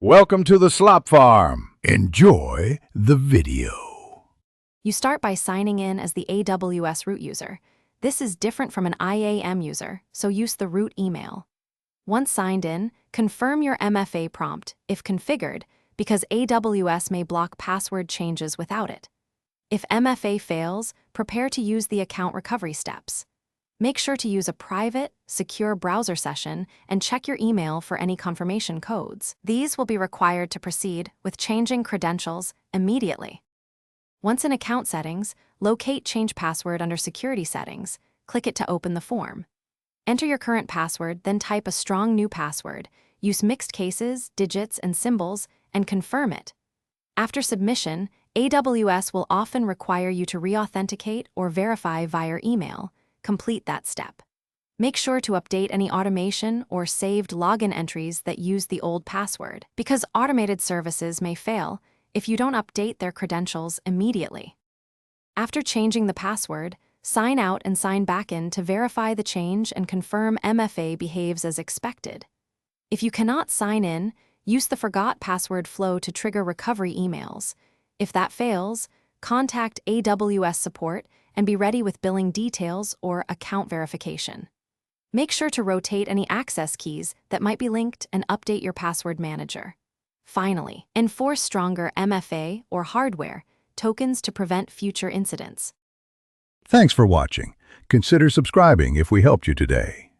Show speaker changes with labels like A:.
A: Welcome to the Slop Farm. Enjoy the video.
B: You start by signing in as the AWS root user. This is different from an IAM user, so use the root email. Once signed in, confirm your MFA prompt, if configured, because AWS may block password changes without it. If MFA fails, prepare to use the account recovery steps. Make sure to use a private, secure browser session and check your email for any confirmation codes. These will be required to proceed with changing credentials immediately. Once in Account Settings, locate Change Password under Security Settings. Click it to open the form. Enter your current password, then type a strong new password. Use mixed cases, digits, and symbols, and confirm it. After submission, AWS will often require you to re-authenticate or verify via email. Complete that step. Make sure to update any automation or saved login entries that use the old password, because automated services may fail if you don't update their credentials immediately. After changing the password, sign out and sign back in to verify the change and confirm MFA behaves as expected. If you cannot sign in, use the Forgot Password flow to trigger recovery emails. If that fails, contact AWS support and be ready with billing details or account verification. Make sure to rotate any access keys that might be linked and update your password manager. Finally, enforce stronger MFA or hardware tokens to prevent future incidents.
A: Thanks for watching. Consider subscribing if we helped you today.